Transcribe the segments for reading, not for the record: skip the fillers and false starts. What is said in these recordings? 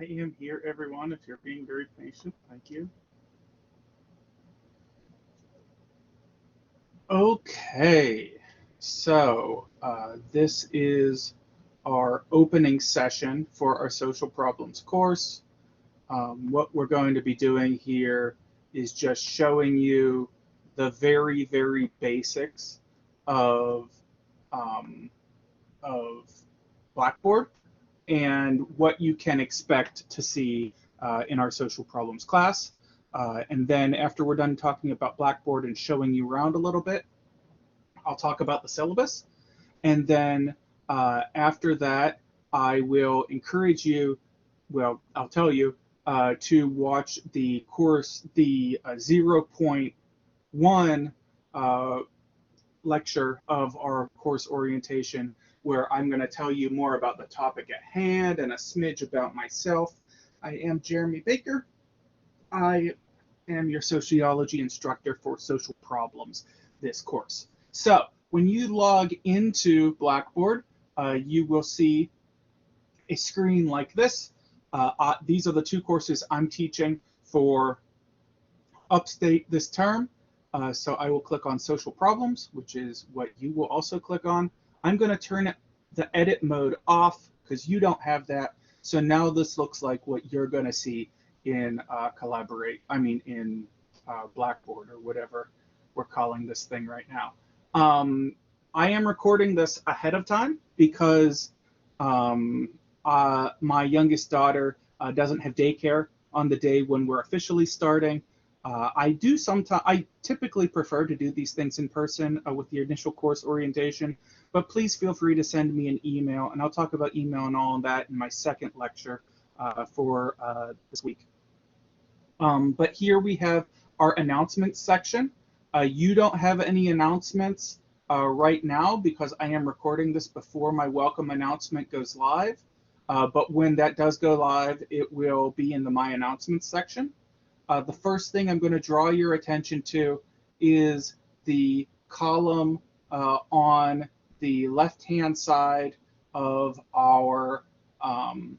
I am here, everyone, if you're being very patient. Thank you. Okay, this is our opening session for our social problems course. What we're going to be doing here is just showing you the very, very basics of, um, of Blackboard and what you can expect to see in our social problems class. And then after we're done talking about Blackboard and showing you around a little bit, I'll talk about the syllabus. And then after that, I will encourage you, well, I'll tell you, to watch the course, the zero point 0.1 lecture of our course orientation, where I'm going to tell you more about the topic at hand and a smidge about myself. I am Jeremy Baker. I am your sociology instructor for social problems this course. So when you log into Blackboard, you will see a screen like this. These are the two courses I'm teaching for Upstate this term. So I will click on social problems, which is what you will also click on. I'm going to turn the edit mode off because you don't have that. So now this looks like what you're going to see in Blackboard or whatever we're calling this thing right now. I am recording this ahead of time because my youngest daughter doesn't have daycare on the day when we're officially starting. I typically prefer to do these things in person with the initial course orientation, but please feel free to send me an email, and I'll talk about email and all of that in my second lecture for this week. But here we have our announcements section. You don't have any announcements right now because I am recording this before my welcome announcement goes live. But when that does go live, it will be in the My Announcements section. The first thing I'm going to draw your attention to is the column on the left-hand side of our home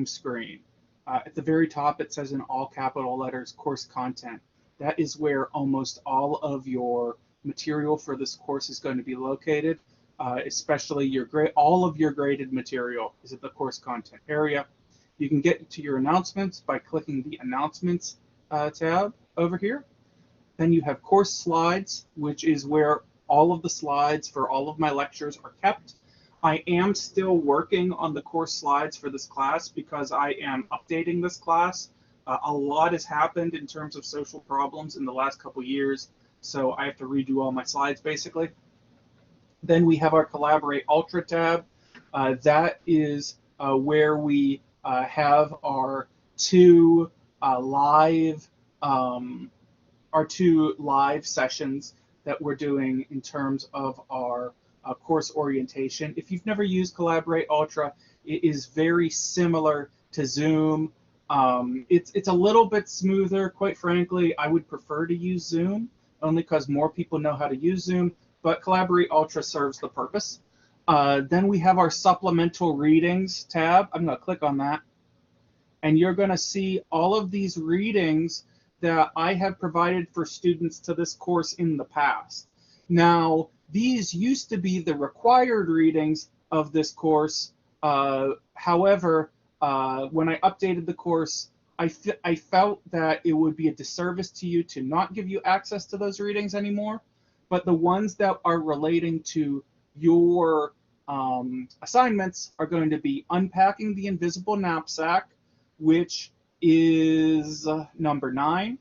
screen. At the very top, it says in all capital letters, course content. That is where almost all of your material for this course is going to be located, especially all of your graded material is at the course content area. You can get to your announcements by clicking the Announcements tab over here. Then you have Course Slides, which is where all of the slides for all of my lectures are kept. I am still working on the course slides for this class because I am updating this class. A lot has happened in terms of social problems in the last couple years, so I have to redo all my slides basically. Then we have our Collaborate Ultra tab. That is where we have our two live sessions that we're doing in terms of our course orientation. If you've never used Collaborate Ultra, it is very similar to Zoom. It's a little bit smoother, quite frankly. I would prefer to use Zoom only because more people know how to use Zoom, but Collaborate Ultra serves the purpose. Then we have our supplemental readings tab. I'm going to click on that. And you're going to see all of these readings that I have provided for students to this course in the past. Now, these used to be the required readings of this course. However, when I updated the course, I felt that it would be a disservice to you to not give you access to those readings anymore. But the ones that are relating to your assignments are going to be Unpacking the Invisible Knapsack, which is number 9,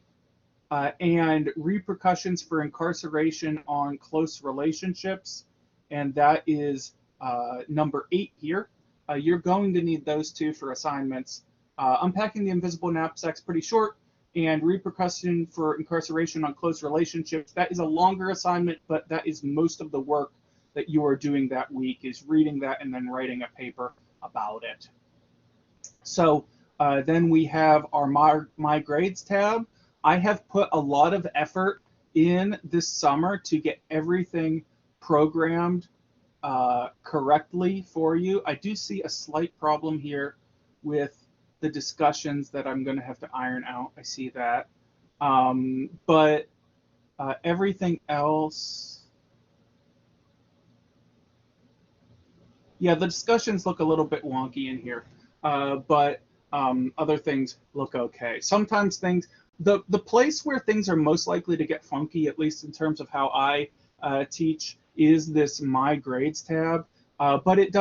and Repercussions for Incarceration on Close Relationships, and that is number 8 here. You're going to need those two for assignments. Unpacking the Invisible Knapsack is pretty short, and Repercussion for Incarceration on Close Relationships, that is a longer assignment, but that is most of the work that you are doing that week, is reading that and then writing a paper about it. So then we have our My Grades tab. I have put a lot of effort in this summer to get everything programmed correctly for you. I do see a slight problem here with the discussions that I'm going to have to iron out. I see that. But everything else, yeah, the discussions look a little bit wonky in here, but other things look okay. Sometimes things, the place where things are most likely to get funky, at least in terms of how I teach, is this My Grades tab. But it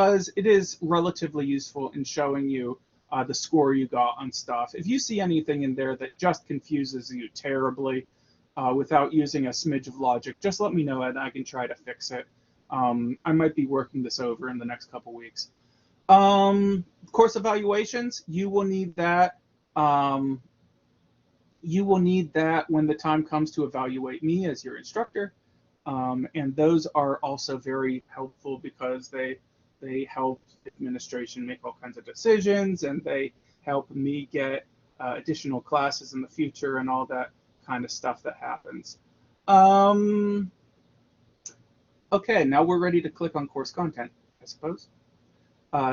is relatively useful in showing you the score you got on stuff. If you see anything in there that just confuses you terribly without using a smidge of logic, just let me know and I can try to fix it. I might be working this over in the next couple weeks. Course evaluations, you will need that. You will need that when the time comes to evaluate me as your instructor. And those are also very helpful because they help administration make all kinds of decisions, and they help me get additional classes in the future and all that kind of stuff that happens. Okay, now we're ready to click on course content, I suppose.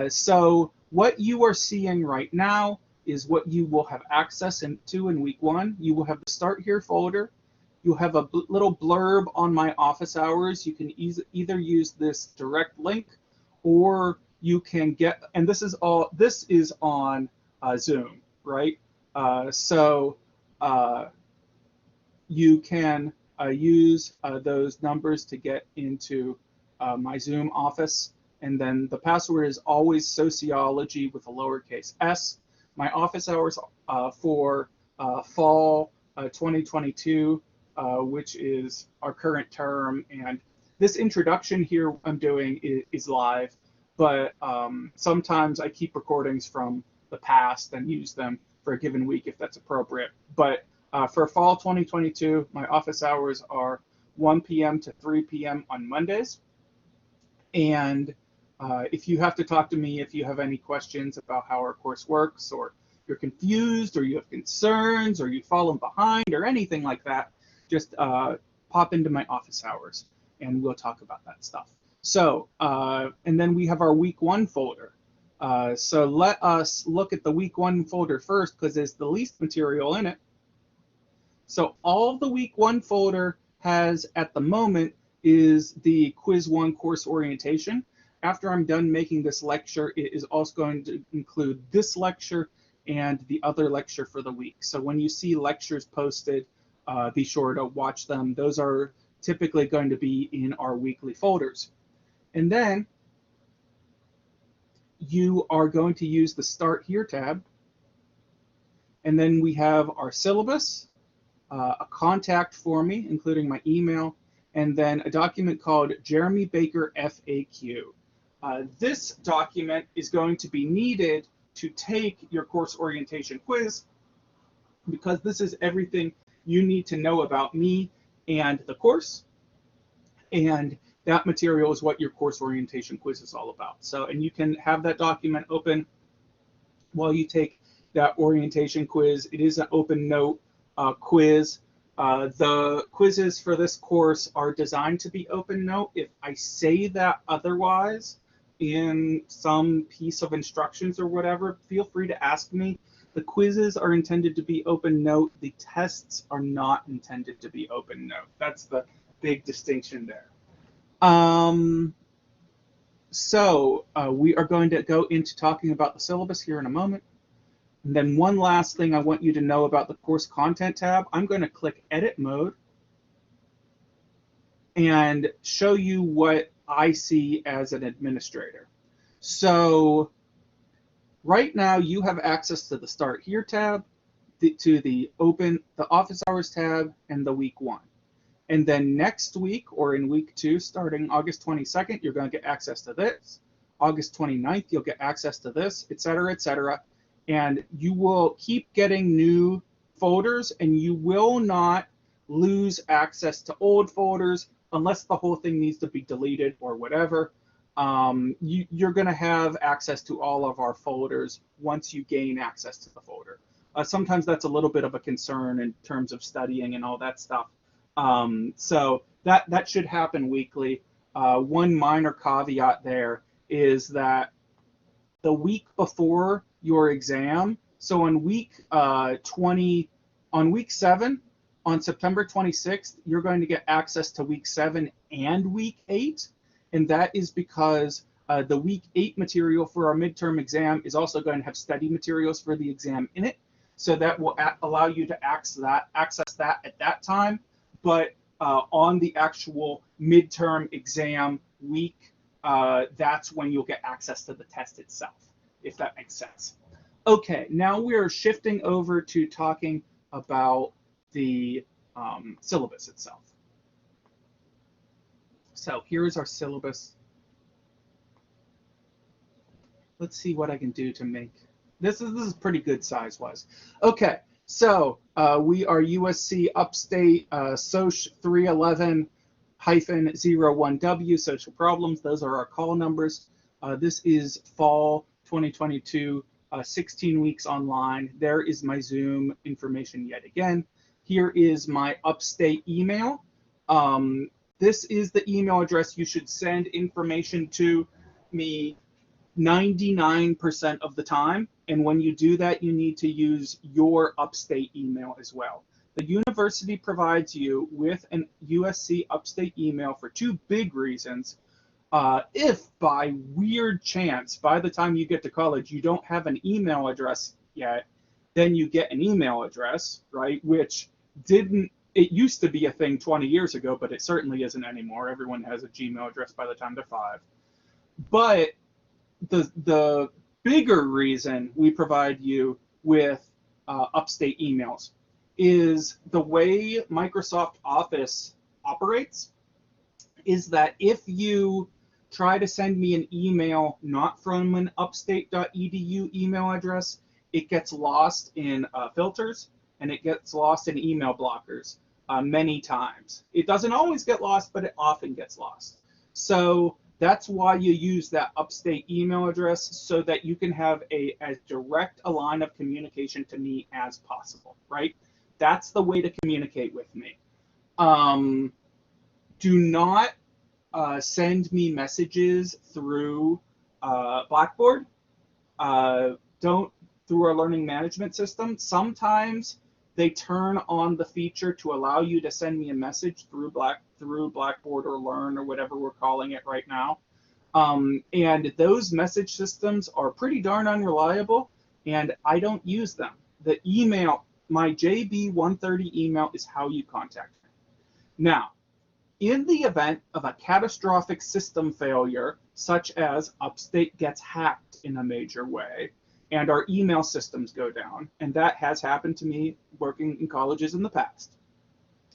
So what you are seeing right now is what you will have access to in week 1. You will have the Start Here folder. You'll have a little blurb on my office hours. You can either use this direct link, or you can get, and this is on Zoom, right? So you can use those numbers to get into my Zoom office. And then the password is always sociology with a lowercase s. My office hours for fall 2022, which is our current term. And this introduction here I'm doing is live, but sometimes I keep recordings from the past and use them for a given week if that's appropriate. But for fall 2022, my office hours are 1 p.m. to 3 p.m. on Mondays. And if you have to talk to me, if you have any questions about how our course works, or you're confused, or you have concerns, or you've fallen behind, or anything like that, just pop into my office hours and we'll talk about that stuff. So, and then we have our week 1 folder. So let us look at the week 1 folder first, because there's the least material in it. So all the week 1 folder has at the moment is the quiz 1 course orientation. After I'm done making this lecture, it is also going to include this lecture and the other lecture for the week. So when you see lectures posted, be sure to watch them. Those are typically going to be in our weekly folders. And then you are going to use the Start Here tab. And then we have our syllabus, a contact for me, including my email, and then a document called Jeremy Baker FAQ. This document is going to be needed to take your course orientation quiz, because this is everything you need to know about me and the course. And that material is what your course orientation quiz is all about. So, and you can have that document open while you take that orientation quiz. It is an open note quiz. The quizzes for this course are designed to be open note. If I say that otherwise in some piece of instructions or whatever, feel free to ask me. The quizzes are intended to be open note. The tests are not intended to be open note. That's the big distinction there. So we are going to go into talking about the syllabus here in a moment. And then one last thing I want you to know about the course content tab. I'm going to click edit mode and show you what I see as an administrator. So right now you have access to the Start Here tab, to the Office Hours tab, and the week 1. And then next week, or in week 2, starting August 22nd, you're going to get access to this. August 29th, you'll get access to this, et cetera, et cetera. And you will keep getting new folders, and you will not lose access to old folders unless the whole thing needs to be deleted or whatever. You're going to have access to all of our folders once you gain access to the folder. Sometimes that's a little bit of a concern in terms of studying and all that stuff. So that should happen weekly. One minor caveat there is that the week before your exam. So on week 7, on September 26th, you're going to get access to week 7 and week 8. And that is because the week 8 material for our midterm exam is also going to have study materials for the exam in it. So that will allow you to access that at that time. But on the actual midterm exam week, that's when you'll get access to the test itself, if that makes sense. Okay, now we're shifting over to talking about the syllabus itself. So here's our syllabus. Let's see what I can do to make this is pretty good size-wise. Okay, so we are USC Upstate SOC 311-01W, social problems. Those are our call numbers. This is fall 2022, 16 weeks online. There is my Zoom information yet again. Here is my Upstate email. This is the email address you should send information to me 99% of the time. And when you do that, you need to use your Upstate email as well. The university provides you with an USC Upstate email for two big reasons. If by weird chance, by the time you get to college, you don't have an email address yet, then you get an email address, right? Which it used to be a thing 20 years ago, but it certainly isn't anymore. Everyone has a Gmail address by the time they're 5. But the bigger reason we provide you with Upstate emails is the way Microsoft Office operates is that if you try to send me an email not from an upstate.edu email address, it gets lost in filters and it gets lost in email blockers many times. It doesn't always get lost, but it often gets lost. So that's why you use that Upstate email address, so that you can have as direct a line of communication to me as possible, right? That's the way to communicate with me. Do not send me messages through Blackboard. Don't through our learning management system. Sometimes they turn on the feature to allow you to send me a message through Blackboard or Learn or whatever we're calling it right now. And those message systems are pretty darn unreliable, and I don't use them. The email, my JB130 email, is how you contact me. Now, in the event of a catastrophic system failure, such as Upstate gets hacked in a major way, and our email systems go down, and that has happened to me working in colleges in the past,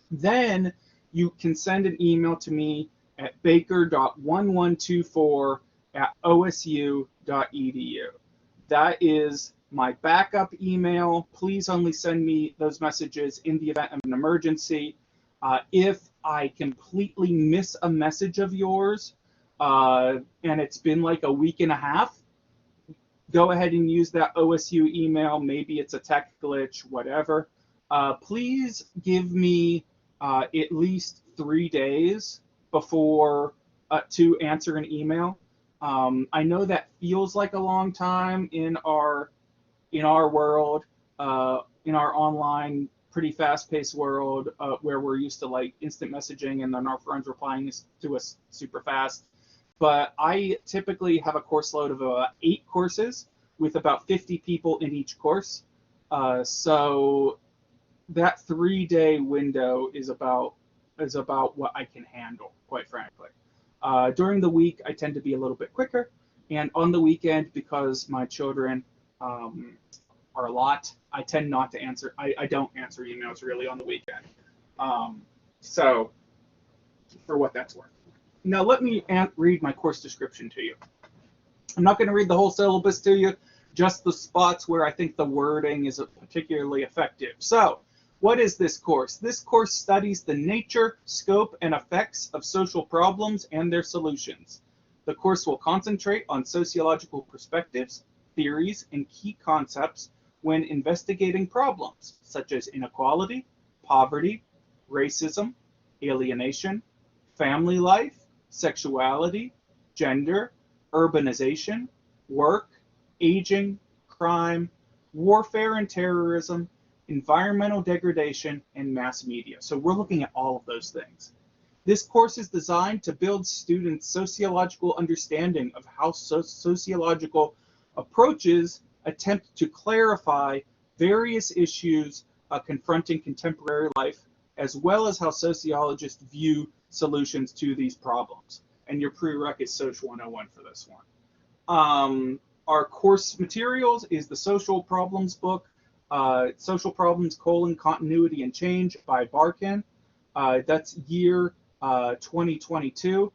then you can send an email to me at baker.1124@osu.edu. That is my backup email. Please only send me those messages in the event of an emergency. If I completely miss a message of yours, and it's been like a week and a half, go ahead and use that OSU email. Maybe it's a tech glitch, whatever. Please give me at least 3 days before to answer an email. I know that feels like a long time in our world, in our online, pretty fast-paced world, where we're used to like instant messaging and then our friends replying to us super fast. But I typically have a course load of 8 courses with about 50 people in each course. So that 3-day window is about what I can handle, quite frankly. During the week, I tend to be a little bit quicker, and on the weekend, because my children are a lot, I tend not to answer. I don't answer emails really on the weekend. So, for what that's worth. Now let me read my course description to you. I'm not going to read the whole syllabus to you, just the spots where I think the wording is particularly effective. So, what is this course? This course studies the nature, scope, and effects of social problems and their solutions. The course will concentrate on sociological perspectives, theories, and key concepts when investigating problems such as inequality, poverty, racism, alienation, family life, sexuality, gender, urbanization, work, aging, crime, warfare and terrorism, environmental degradation, and mass media. So we're looking at all of those things. This course is designed to build students' sociological understanding of how sociological approaches attempt to clarify various issues confronting contemporary life, as well as how sociologists view solutions to these problems. And your prereq is Social 101 for this one. Our course materials is the Social Problems book, Social Problems: Continuity and Change by Barkin. That's year 2022.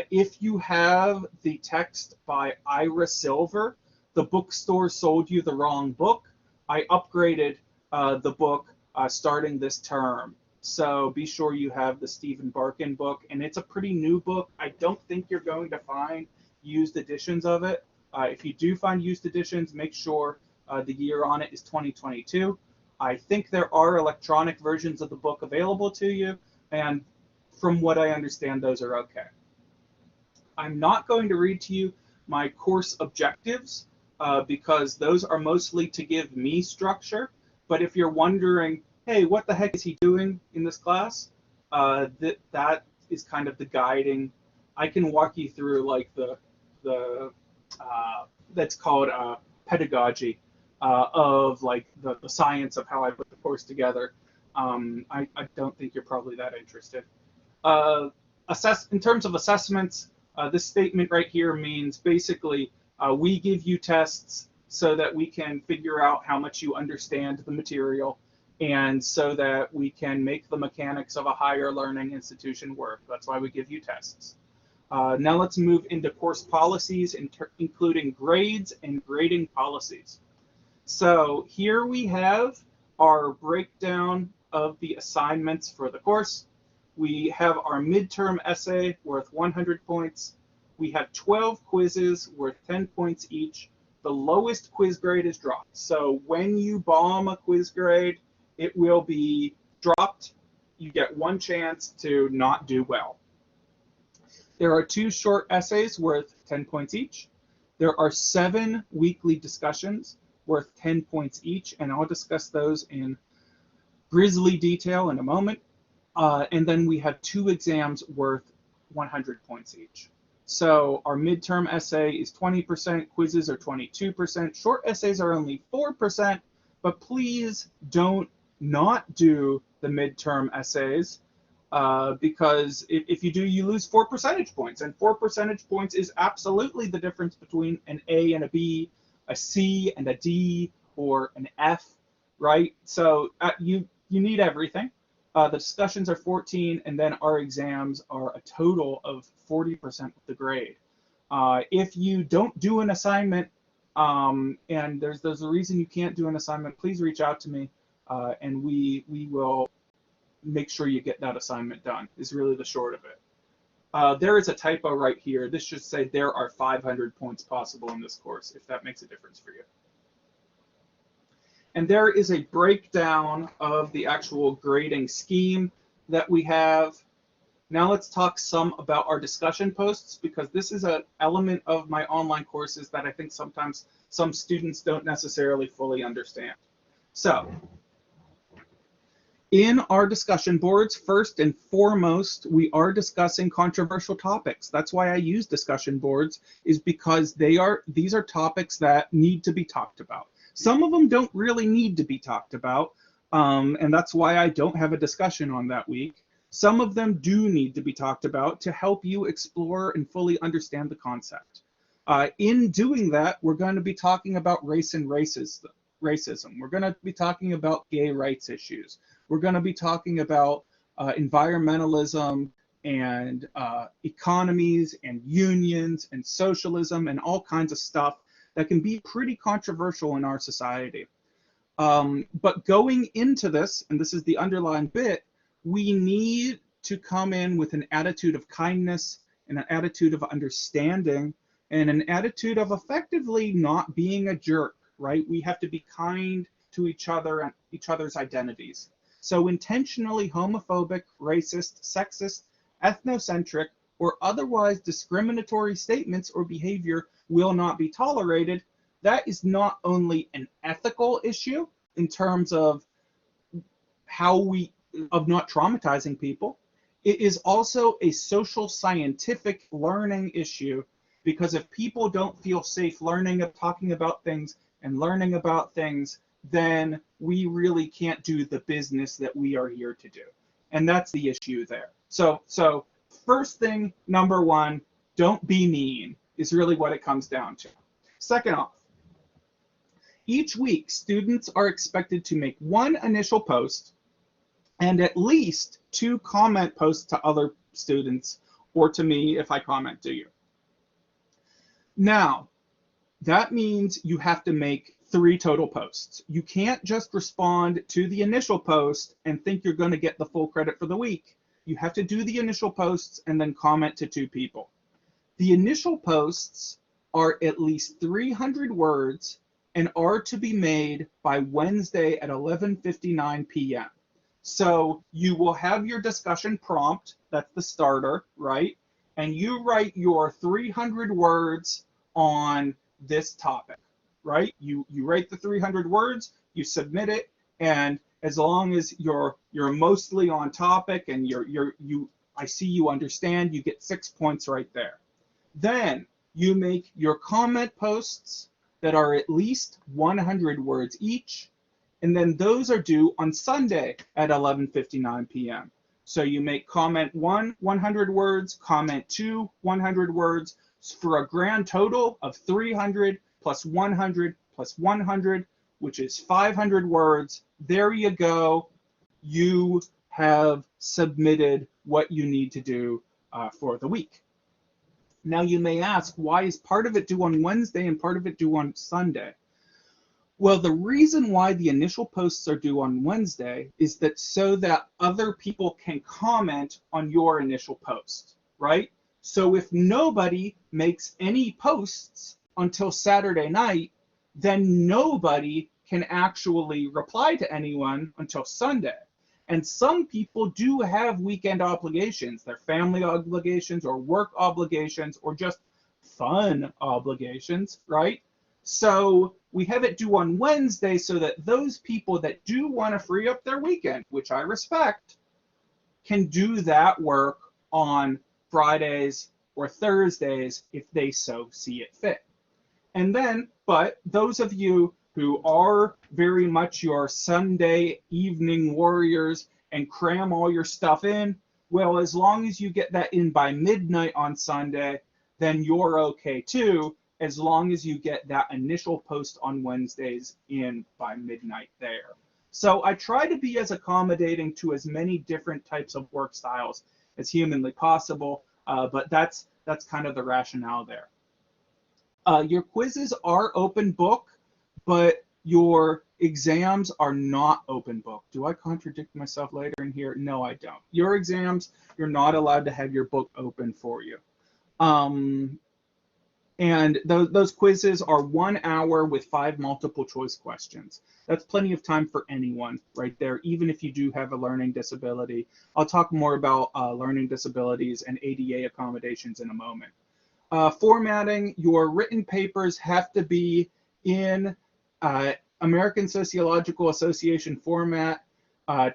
If you have the text by Ira Silver, the bookstore sold you the wrong book. I upgraded the book starting this term. So be sure you have the Stephen Barkin book, and it's a pretty new book. I don't think you're going to find used editions of it. If you do find used editions, make sure the year on it is 2022. I think there are electronic versions of the book available to you, and from what I understand, those are okay. I'm not going to read to you my course objectives because those are mostly to give me structure. But if you're wondering, hey, what the heck is he doing in this class? That is kind of the guiding. I can walk you through like the that's called pedagogy of like the science of how I put the course together. I don't think you're probably that interested. In terms of assessments, this statement right here means basically we give you tests so that we can figure out how much you understand the material, and so that we can make the mechanics of a higher learning institution work. That's why we give you tests. Now let's move into course policies, including grades and grading policies. So here we have our breakdown of the assignments for the course. We have our midterm essay worth 100 points. We have 12 quizzes worth 10 points each. The lowest quiz grade is dropped. So when you bomb a quiz grade, it will be dropped. You get one chance to not do well. There are 2 short essays worth 10 points each. There are 7 weekly discussions worth 10 points each, and I'll discuss those in grisly detail in a moment. And then we have 2 exams worth 100 points each. So our midterm essay is 20%, quizzes are 22%, short essays are only 4%, but please don't not do the midterm essays because if you do, you lose 4 percentage points, and 4 percentage points is absolutely the difference between an A and a B, a C and a D, or an F, right? So you need everything. The discussions are 14, and then our exams are a total of 40% of the grade. If you don't do an assignment, and there's a reason you can't do an assignment, please reach out to me, and we will make sure you get that assignment done, is really the short of it. There is a typo right here. This should say there are 500 points possible in this course, if that makes a difference for you. And there is a breakdown of the actual grading scheme that we have. Now let's talk some about our discussion posts, because this is an element of my online courses that I think sometimes some students don't necessarily fully understand. So in our discussion boards, first and foremost, we are discussing controversial topics. That's why I use discussion boards, is because these are topics that need to be talked about. Some of them don't really need to be talked about, and that's why I don't have a discussion on that week. Some of them do need to be talked about to help you explore and fully understand the concept. In doing that, we're going to be talking about race and racism. We're going to be talking about gay rights issues. We're going to be talking about environmentalism and economies and unions and socialism and all kinds of stuff that can be pretty controversial in our society. But going into this, and this is the underlying bit, we need to come in with an attitude of kindness and an attitude of understanding and an attitude of effectively not being a jerk, right? We have to be kind to each other and each other's identities. So intentionally homophobic, racist, sexist, ethnocentric, or otherwise discriminatory statements or behavior will not be tolerated. that is not only an ethical issue in terms of of not traumatizing people, it is also a social scientific learning issue, because if people don't feel safe learning of talking about things and learning about things, then we really can't do the business that we are here to do. And that's the issue there. So first thing, number one, don't be mean is really what it comes down to. Second off, each week students are expected to make one initial post and at least 2 comment posts to other students or to me if I comment to you. Now, that means you have to make 3 total posts. You can't just respond to the initial post and think you're going to get the full credit for the week. You have to do the initial posts and then comment to 2 people. The initial posts are at least 300 words and are to be made by Wednesday at 11:59 p.m. So you will have your discussion prompt, that's the starter, right? And you write your 300 words on this topic, right? You write the 300 words, you submit it, and as long as you're mostly on topic and I see you understand, you get 6 points right there. Then you make your comment posts that are at least 100 words each, and then those are due on Sunday at 11:59 p.m. So you make comment 1, 100 words, comment 2, 100 words, for a grand total of 300 plus 100 plus 100, which is 500 words. There you go. You have submitted what you need to do for the week. Now you may ask, why is part of it due on Wednesday and part of it due on Sunday? Well, the reason why the initial posts are due on Wednesday is that so that other people can comment on your initial post, right? So if nobody makes any posts until Saturday night, then nobody can actually reply to anyone until Sunday. And some people do have weekend obligations, their family obligations or work obligations or just fun obligations, right? So we have it due on Wednesday so that those people that do want to free up their weekend, which I respect, can do that work on Fridays or Thursdays if they so see it fit. And then, but those of you who are very much your Sunday evening warriors and cram all your stuff in, well, as long as you get that in by midnight on Sunday, then you're okay too, as long as you get that initial post on Wednesdays in by midnight there. So I try to be as accommodating to as many different types of work styles as humanly possible, but that's kind of the rationale there. Your quizzes are open book, but your exams are not open book. Do I contradict myself later in here? No, I don't. Your exams, you're not allowed to have your book open for you. And those quizzes are 1 hour with 5 multiple choice questions. That's plenty of time for anyone right there, even if you do have a learning disability. I'll talk more about learning disabilities and ADA accommodations in a moment. Formatting, your written papers have to be in American Sociological Association format,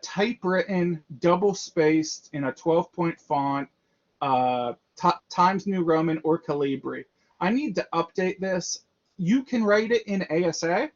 typewritten, double-spaced in a 12-point font, Times New Roman or Calibri. I need to update this. You can write it in ASA.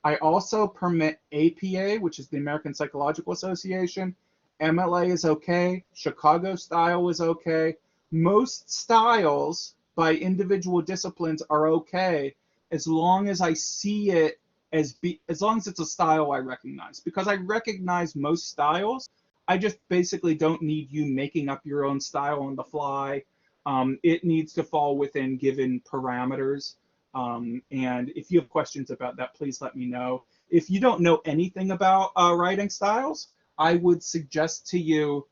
I also permit APA, which is the American Psychological Association. MLA is okay. Chicago style is okay. Most styles by individual disciplines are okay as long as I see it as long as it's a style I recognize. Because I recognize most styles, I just basically don't need you making up your own style on the fly. It needs to fall within given parameters. And if you have questions about that, please let me know. If you don't know anything about writing styles, I would suggest to you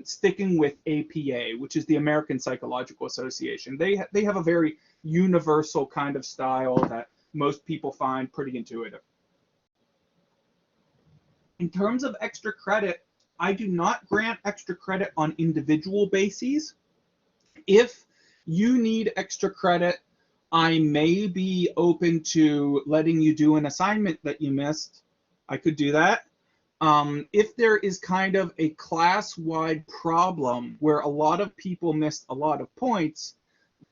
sticking with APA, which is the American Psychological Association. They have a very universal kind of style that most people find pretty intuitive. In terms of extra credit, I do not grant extra credit on individual bases. If you need extra credit I may be open to letting you do an assignment that you missed. I could do that. If there is kind of a class-wide problem where a lot of people missed a lot of points,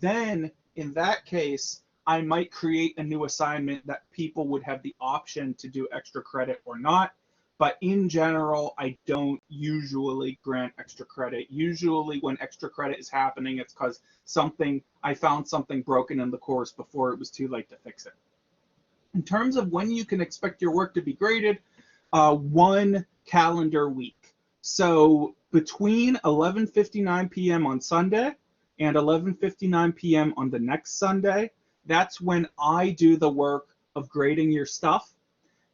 then in that case, I might create a new assignment that people would have the option to do extra credit or not. But in general, I don't usually grant extra credit. Usually when extra credit is happening, it's because I found something broken in the course before it was too late to fix it. In terms of when you can expect your work to be graded, 1 calendar week. So between 11:59 p.m. on Sunday and 11:59 p.m. on the next Sunday, that's when I do the work of grading your stuff.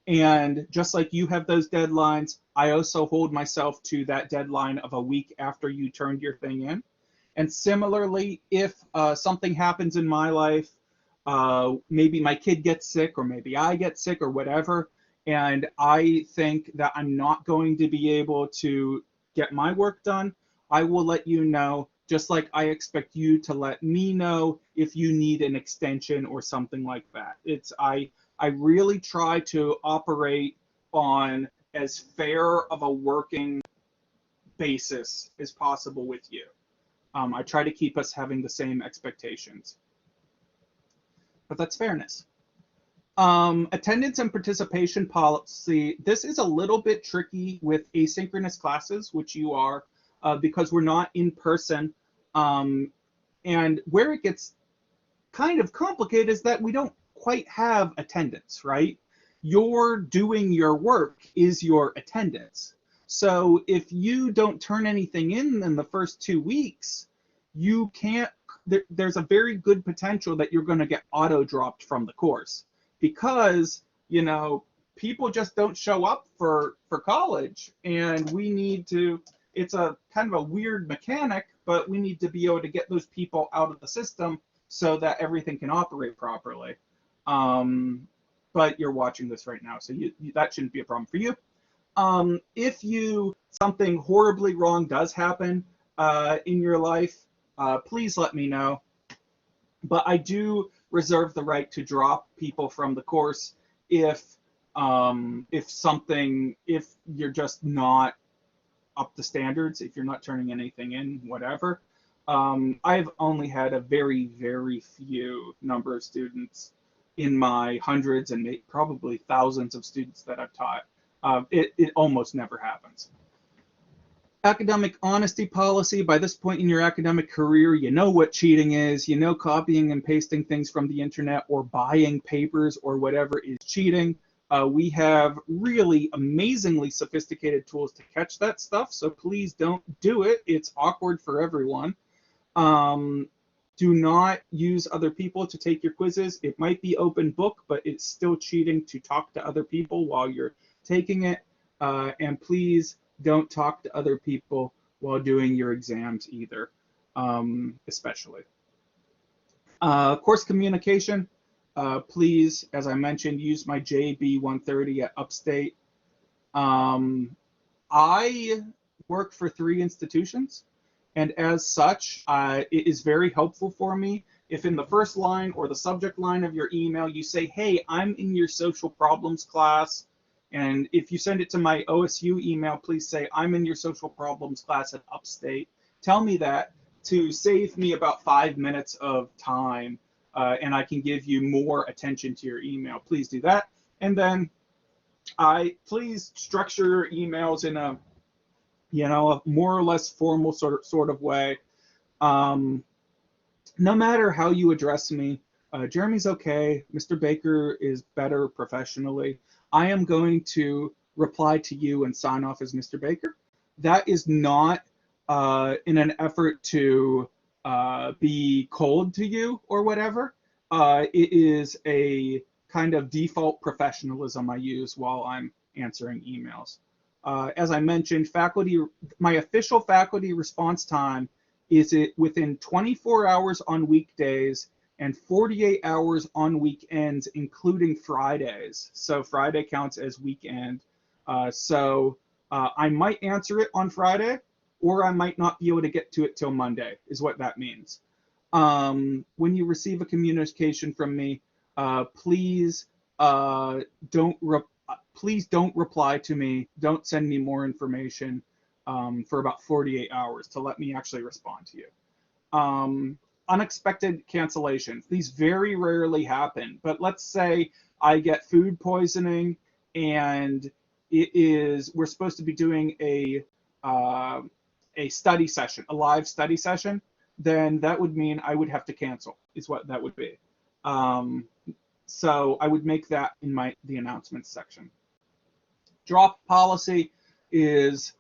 And just like you have those deadlines, I also hold myself to that deadline of a week after you turned your thing in. And similarly, if something happens in my life, maybe my kid gets sick or maybe I get sick or whatever, and I think that I'm not going to be able to get my work done, I will let you know, just like I expect you to let me know if you need an extension or something like that. I really try to operate on as fair of a working basis as possible with you. I try to keep us having the same expectations. But that's fairness. Attendance and participation policy. This is a little bit tricky with asynchronous classes, which you are, because we're not in person. And where it gets kind of complicated is that we don't quite have attendance, right? You're doing your work is your attendance. So if you don't turn anything in the first 2 weeks, you can't, there's a very good potential that you're going to get auto dropped from the course because, people just don't show up for college, and we need to, it's a kind of a weird mechanic, but we need to be able to get those people out of the system so that everything can operate properly. But you're watching this right now, so that shouldn't be a problem for you. If something horribly wrong does happen in your life, please let me know. But I do reserve the right to drop people from the course if you're just not up to standards, if you're not turning anything in, whatever. I've only had a very, very few number of students in my hundreds and probably thousands of students that I've taught. It almost never happens. Academic honesty policy. By this point in your academic career, you know what cheating is. You know copying and pasting things from the internet or buying papers or whatever is cheating. We have really amazingly sophisticated tools to catch that stuff, so please don't do it. It's awkward for everyone. Do not use other people to take your quizzes. It might be open book, but it's still cheating to talk to other people while you're taking it. And please don't talk to other people while doing your exams either, especially. Course communication. Please, as I mentioned, use my JB130 at Upstate. I work for 3 institutions, and as such, it is very helpful for me if in the first line or the subject line of your email you say, hey, I'm in your social problems class. And if you send it to my OSU email, please say, I'm in your social problems class at Upstate. Tell me that to save me about 5 minutes of time, and I can give you more attention to your email. Please do that. And then please structure your emails in a more or less formal sort of way. No matter how you address me, Jeremy's okay. Mr. Baker is better professionally. I am going to reply to you and sign off as Mr. Baker. That is not in an effort to be cold to you or whatever. It is a kind of default professionalism I use while I'm answering emails. As I mentioned, my official faculty response time is within 24 hours on weekdays and 48 hours on weekends, including Fridays. So Friday counts as weekend. So I might answer it on Friday, or I might not be able to get to it till Monday, is what that means. When you receive a communication from me, please don't please don't reply to me. Don't send me more information for about 48 hours to let me actually respond to you. Unexpected cancellations. These very rarely happen, but let's say I get food poisoning and we're supposed to be doing a study session, a live study session, then that would mean I would have to cancel, is what that would be. So I would make that in the announcements section. Drop policy is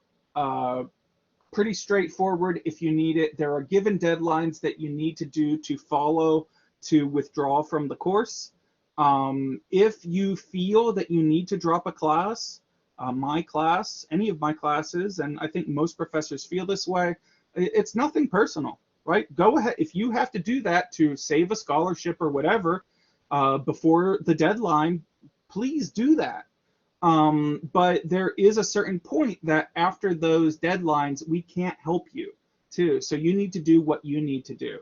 pretty straightforward if you need it. There are given deadlines that you need to do to follow to withdraw from the course. If you feel that you need to drop a class, my class, any of my classes, and I think most professors feel this way, it's nothing personal, right? Go ahead. If you have to do that to save a scholarship or whatever before the deadline, please do that. But there is a certain point that after those deadlines, we can't help you too. So you need to do what you need to do.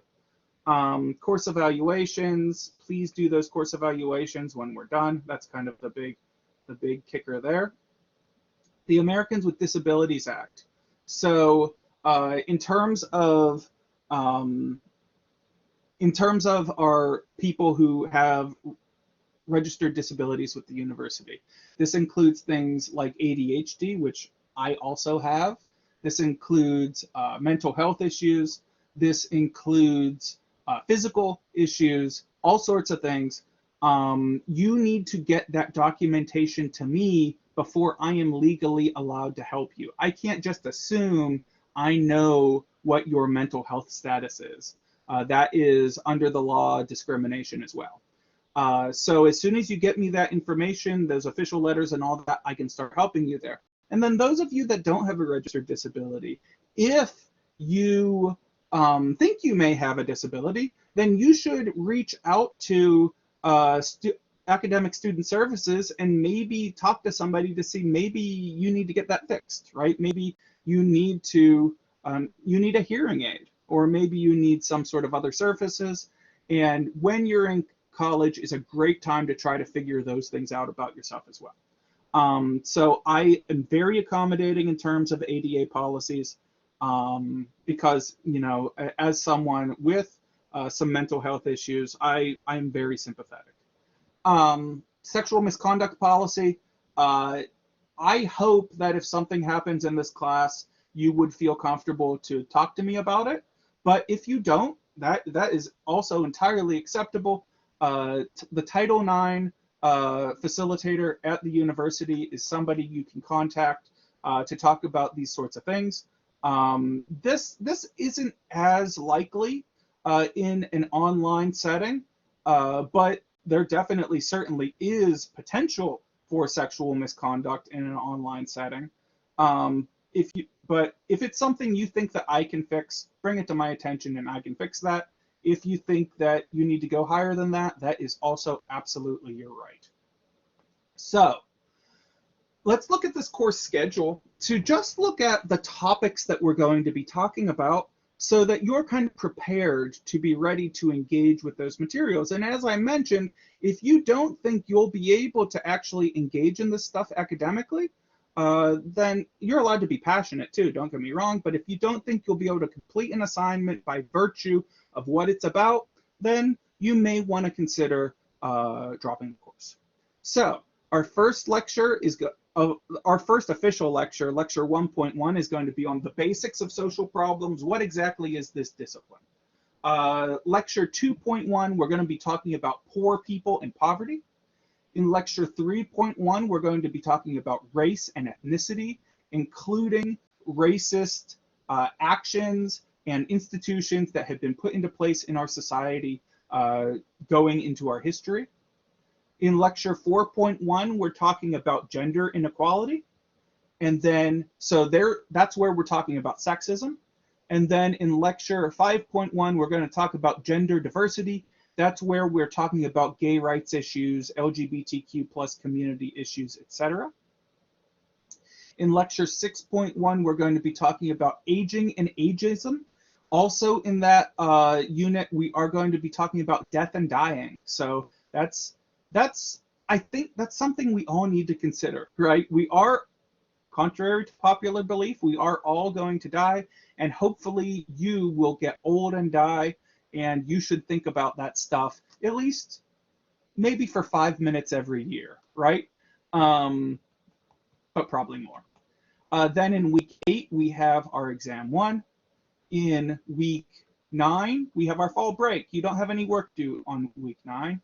Course evaluations, please do those course evaluations when we're done. That's kind of the big kicker there. The Americans with Disabilities Act. So in terms of our people who have registered disabilities with the university. This includes things like ADHD, which I also have. This includes mental health issues. This includes physical issues, all sorts of things. You need to get that documentation to me before I am legally allowed to help you. I can't just assume I know what your mental health status is. That is under the law discrimination as well. So as soon as you get me that information, those official letters and all that, I can start helping you there. And then those of you that don't have a registered disability, if you think you may have a disability, then you should reach out to academic student services and maybe talk to somebody to see maybe you need to get that fixed, right? Maybe you need a hearing aid, or maybe you need some sort of other services. And when you're in college is a great time to try to figure those things out about yourself as well. So I am very accommodating in terms of ADA policies because, you know, as someone with some mental health issues, I'm very sympathetic. Sexual misconduct policy. I hope that if something happens in this class, you would feel comfortable to talk to me about it. But if you don't, that is also entirely acceptable. The Title IX facilitator at the university is somebody you can contact to talk about these sorts of things. This isn't as likely in an online setting, but there definitely certainly is potential for sexual misconduct in an online setting. But if it's something you think that I can fix, bring it to my attention and I can fix that. If you think that you need to go higher than that, that is also absolutely your right. So let's look at this course schedule to just look at the topics that we're going to be talking about so that you're kind of prepared to be ready to engage with those materials. And as I mentioned, if you don't think you'll be able to actually engage in this stuff academically, then you're allowed to be passionate too, don't get me wrong. But if you don't think you'll be able to complete an assignment by virtue of what it's about, then you may want to consider dropping the course. So our first lecture is our first official lecture, lecture 1.1, is going to be on the basics of social problems. What exactly is this discipline? Lecture 2.1, we're going to be talking about poor people and poverty. In lecture 3.1, we're going to be talking about race and ethnicity, including racist actions and institutions that have been put into place in our society going into our history. In lecture 4.1, we're talking about gender inequality. And then, that's where we're talking about sexism. And then in lecture 5.1, we're going to talk about gender diversity. That's where we're talking about gay rights issues, LGBTQ plus community issues, etc. In lecture 6.1, we're going to be talking about aging and ageism, Also in that unit, we are going to be talking about death and dying. So that's I think that's something we all need to consider, right? We are, contrary to popular belief, we are all going to die, and hopefully you will get old and die, and you should think about that stuff at least maybe for 5 minutes every year, right? But probably more. Then in week 8, we have our exam 1. In week 9, we have our fall break. You don't have any work due on week 9.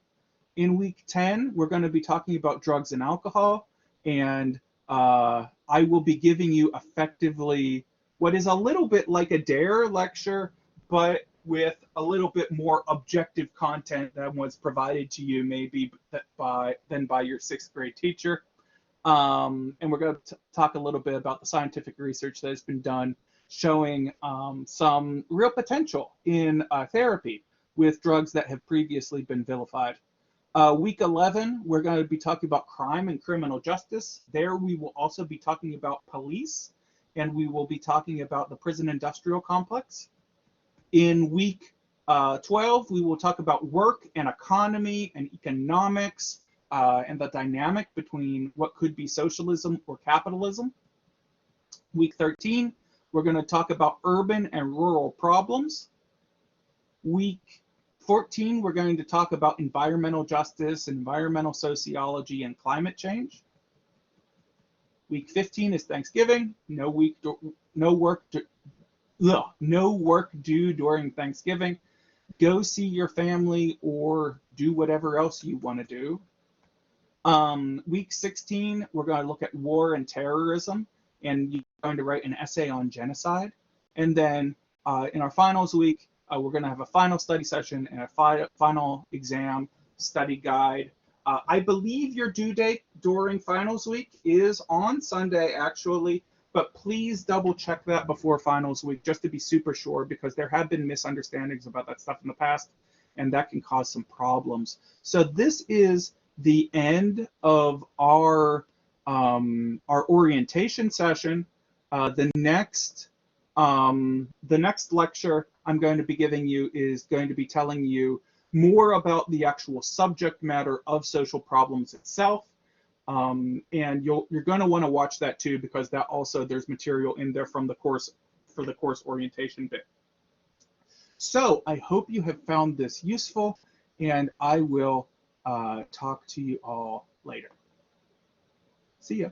In week 10, we're going to be talking about drugs and alcohol, and I will be giving you effectively what is a little bit like a DARE lecture, but with a little bit more objective content than was provided to you maybe than by your 6th grade teacher. And we're going to talk a little bit about the scientific research that has been done showing some real potential in therapy with drugs that have previously been vilified. Week 11, we're going to be talking about crime and criminal justice. There we will also be talking about police, and we will be talking about the prison industrial complex. In week 12, we will talk about work and economy and economics and the dynamic between what could be socialism or capitalism. Week 13, we're going to talk about urban and rural problems. Week 14, we're going to talk about environmental justice, environmental sociology, and climate change. Week 15 is Thanksgiving. No work due during Thanksgiving. Go see your family or do whatever else you want to do. Week 16, we're going to look at war and terrorism, and you're going to write an essay on genocide. And then in our finals week, we're going to have a final study session and a final exam study guide. I believe your due date during finals week is on Sunday, actually, but please double check that before finals week just to be super sure, because there have been misunderstandings about that stuff in the past, and that can cause some problems. So this is the end of our orientation session. The next lecture I'm going to be giving you is going to be telling you more about the actual subject matter of social problems itself. And you're going to want to watch that too, because that also, there's material in there from the course for the course orientation bit. So I hope you have found this useful, and I will talk to you all later. See ya.